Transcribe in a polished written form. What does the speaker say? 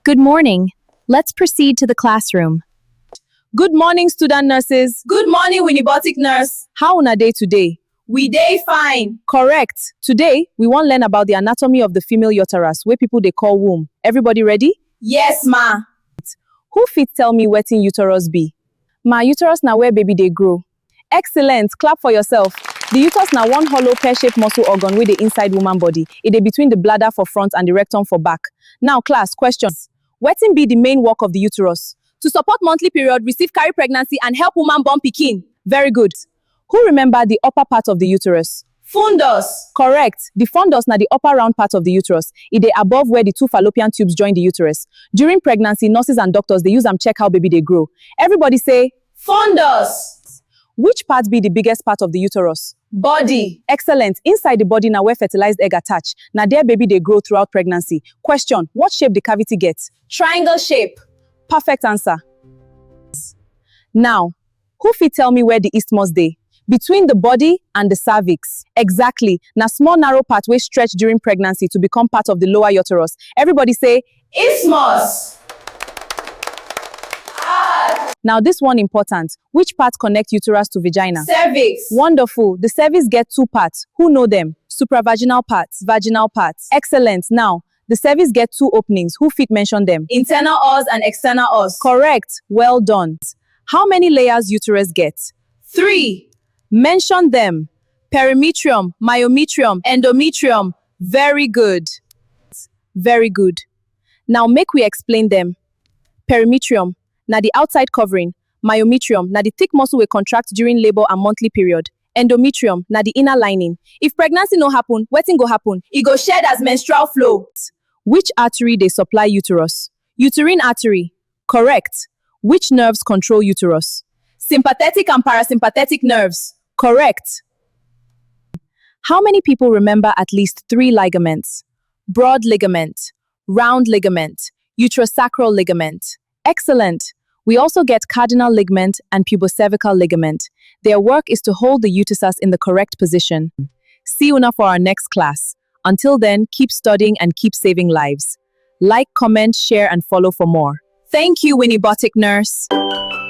Good morning. Let's proceed to the classroom. Good morning, student nurses. Good morning, WiniboticNurse. How una day today? We dey fine. Correct. Today, we wan learn about the anatomy of the female uterus, wey people dey call womb. Everybody ready? Yes, ma. Who fit tell me wetin uterus be? Ma, uterus na where baby dey grow. Excellent. Clap for yourself. The uterus na one hollow pear-shaped muscle organ wey dey inside woman body. E dey between the bladder for front and the rectum for back. Now, class, questions. Wetin be the main work of the uterus? To support monthly period, receive carry pregnancy, and help woman born pikin. Very good. Who remember the upper part of the uterus? Fundus. Correct. The fundus na the upper round part of the uterus. It dey above where the two fallopian tubes join the uterus. During pregnancy, nurses and doctors dey use am check how baby dey grow. Everybody say, Fundus. which part be the biggest part of the uterus? Body. Excellent. Inside the body na where fertilized egg attach. Na there baby dey grow throughout pregnancy. Question, what shape the cavity get? Triangle shape. Perfect answer. Now, who fit tell me where the isthmus dey? Between the body and the cervix. Exactly. Na small narrow part wey stretch during pregnancy to become part of the lower uterus. Everybody say, Isthmus. now this one important. Which part connect uterus to vagina? Cervix. Wonderful. The cervix get two parts. Who know them? Supravaginal parts, vaginal parts. Excellent. Now, the cervix get two openings. Who fit mention them? Internal os and external os. Correct. Well done. How many layers uterus get? 3. Mention them. Perimetrium, myometrium, endometrium. Very good. Very good. Now make we explain them. Perimetrium, na the outside covering. Myometrium, na the thick muscle we contract during labor and monthly period. Endometrium, na the inner lining. If pregnancy no happen, wetin go happen? E go shed as menstrual flow. Which artery dey supply uterus? Uterine artery. Correct. Which nerves control uterus? Sympathetic and parasympathetic nerves. Correct. How many people remember at least 3 ligaments? Broad ligament, round ligament, uterosacral ligament. Excellent. We also get cardinal ligament and pubocervical ligament. Their work is to hold the uterus in the correct position. See you now for our next class. Until then, keep studying and keep saving lives. Like, comment, share, and follow for more. Thank you, WiniboticNurse.